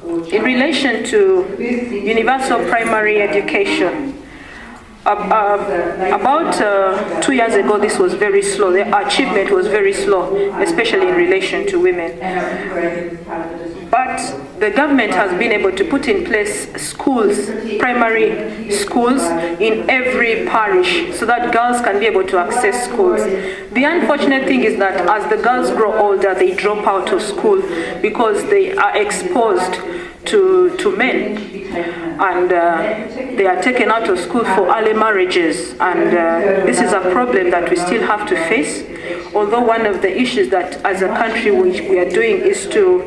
In relation to universal primary education, about 2 years ago, this was very slow. The achievement was very slow, especially in relation to women. But the government has been able to put in place schools, primary schools in every parish so that girls can be able to access schools. The unfortunate thing is that as the girls grow older, they drop out of school because they are exposed to men, and they are taken out of school for early marriages, and this is a problem that we still have to face. Although one of the issues that as a country which we are doing is to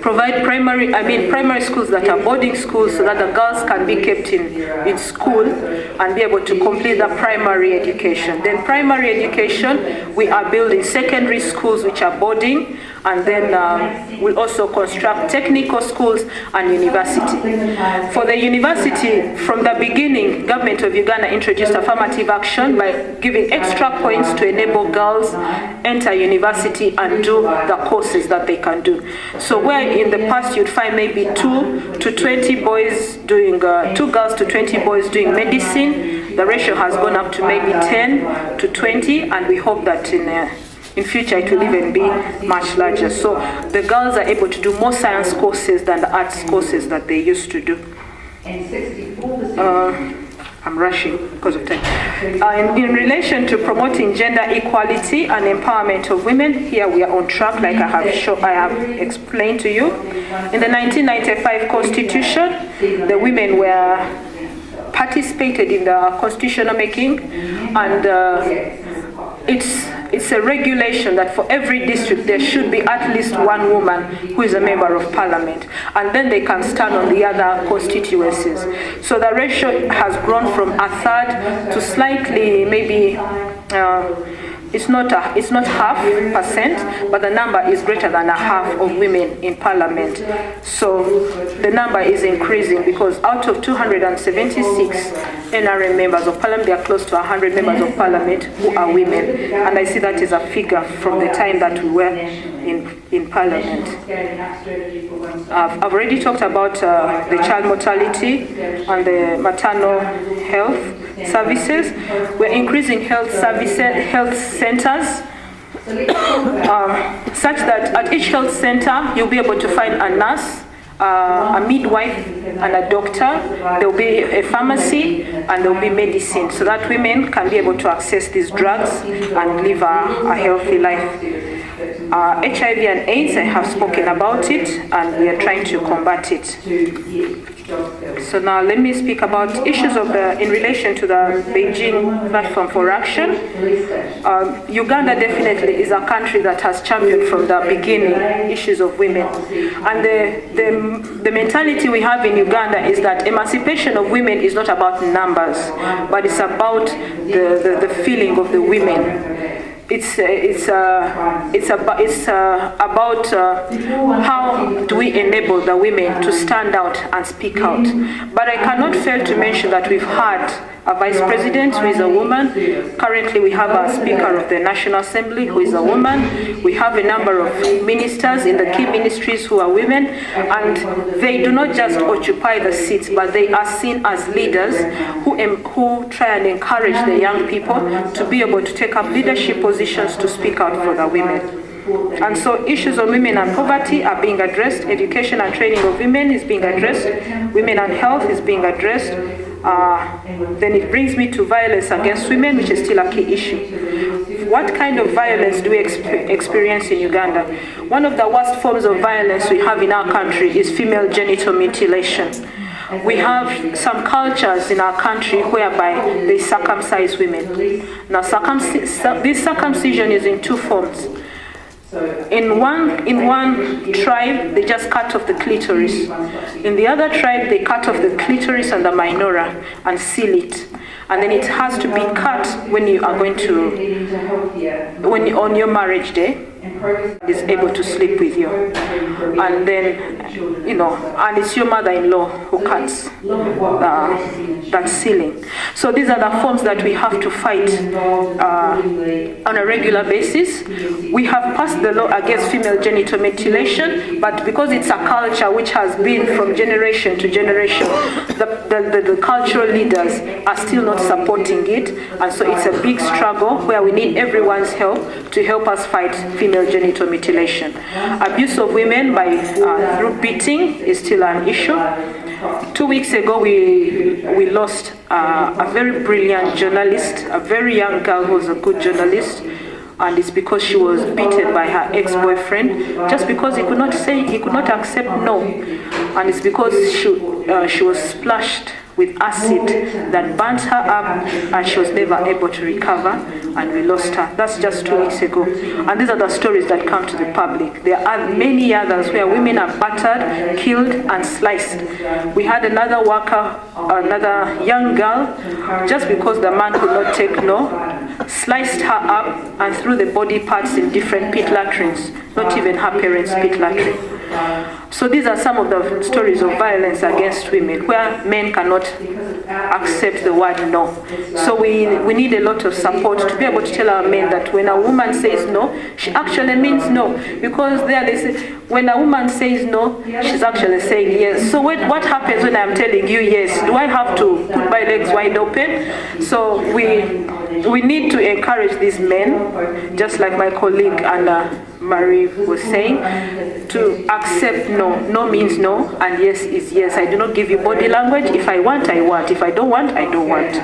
provide primary schools that are boarding schools so that the girls can be kept in school and be able to complete the primary education. Then primary education, we are building secondary schools which are boarding, and then we'll also construct technical schools and university. For the university, from the beginning, government of Uganda introduced affirmative action by giving extra points to enable girls enter university and do the courses that they can do. So where in the past you'd find maybe 2 to 20 boys doing, 2 girls to 20 boys doing medicine, the ratio has gone up to maybe 10 to 20, and we hope that in future it will even be much larger. So the girls are able to do more science courses than the arts courses that they used to do. I'm rushing because of time. In relation to promoting gender equality and empowerment of women, here we are on track, like I have explained to you. In the 1995 Constitution, the women were participated in the constitutional making, and it's a regulation that for every district there should be at least one woman who is a member of parliament, and then they can stand on the other constituencies. So the ratio has grown from a third to slightly maybe it's not 0.5%, but the number is greater than a half of women in parliament. So the number is increasing because out of 276 NRM members of parliament, there are close to 100 members of parliament who are women. And I see that is a figure from the time that we were in parliament. I've already talked about the child mortality and the maternal health services. We're increasing health centers such that at each health center you'll be able to find a nurse, a midwife, and a doctor. There will be a pharmacy, and there will be medicine, so that women can be able to access these drugs and live a healthy life. HIV and AIDS, I have spoken about it, and we are trying to combat it. So now let me speak about issues in relation to the Beijing Platform for Action. Uganda definitely is a country that has championed from the beginning issues of women. And the mentality we have in Uganda is that emancipation of women is not about numbers, but it's about the feeling of the women. It's about how do we enable the women to stand out and speak out. But I cannot fail to mention that we've had a vice president who is a woman. Currently we have a speaker of the National Assembly who is a woman. We have a number of ministers in the key ministries who are women, and they do not just occupy the seats, but they are seen as leaders who try and encourage the young people to be able to take up leadership positions to speak out for the women. And so issues of women and poverty are being addressed. Education and training of women is being addressed. Women and health is being addressed. Then it brings me to violence against women, which is still a key issue. What kind of violence do we experience in Uganda? One of the worst forms of violence we have in our country is female genital mutilation. We have some cultures in our country whereby they circumcise women. Now, this circumcision is in 2 forms. In one tribe, they just cut off the clitoris. In the other tribe, they cut off the clitoris and the minora and seal it. And then it has to be cut when you are going to, on your marriage day. is able to sleep with you. And then, you know, and it's your mother-in-law who cuts that ceiling. So these are the forms that we have to fight on a regular basis. We have passed the law against female genital mutilation, but because it's a culture which has been from generation to generation, the cultural leaders are still not supporting it, and so it's a big struggle where we need everyone's help to help us fight female genital mutilation. Abuse of women by through beating is still an issue. 2 weeks ago, we lost a very brilliant journalist, a very young girl who was a good journalist, and it's because she was beaten by her ex-boyfriend just because he could not accept no, and it's because she was splashed with acid that burnt her up, and she was never able to recover, and we lost her. That's just 2 weeks ago. And these are the stories that come to the public. There are many others where women are battered, killed, and sliced. We had another worker, another young girl, just because the man could not take no, sliced her up and threw the body parts in different pit latrines, not even her parents' pit latrine. So these are some of the stories of violence against women where men cannot accept the word no. So we need a lot of support to be able to tell our men that when a woman says no, she actually means no. Because there they say, when a woman says no, she's actually saying yes. So what happens when I'm telling you yes? Do I have to put my legs wide open? So we need to encourage these men, just like my colleague Anna Marie was saying, to accept no. No means no, and yes is yes. I do not give you body language. If I want, I want. If I don't want, I don't want.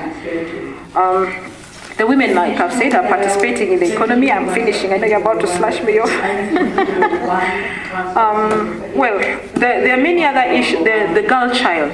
The women, like I've said, are participating in the economy. I'm finishing. I know you're about to slash me off. Well, there are many other issues. The girl child.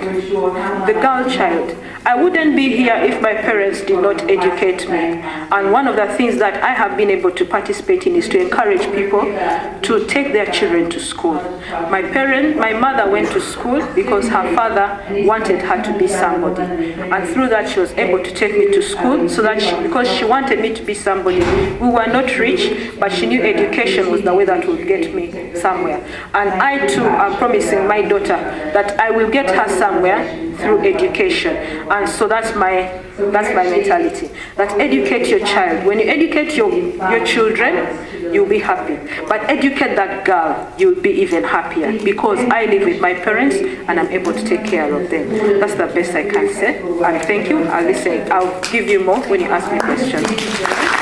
The girl child. I wouldn't be here if my parents did not educate me. And one of the things that I have been able to participate in is to encourage people to take their children to school. My mother went to school because her father wanted her to be somebody. And through that, she was able to take me to school so that because she wanted me to be somebody. We were not rich, but she knew education was the way that would get me somewhere. And I too am promising my daughter that I will get her somewhere through education. And so that's my mentality. That educate your child. When you educate your children, you'll be happy. But educate that girl, you'll be even happier because I live with my parents and I'm able to take care of them. That's the best I can say. And thank you. I'll give you more when you ask me questions.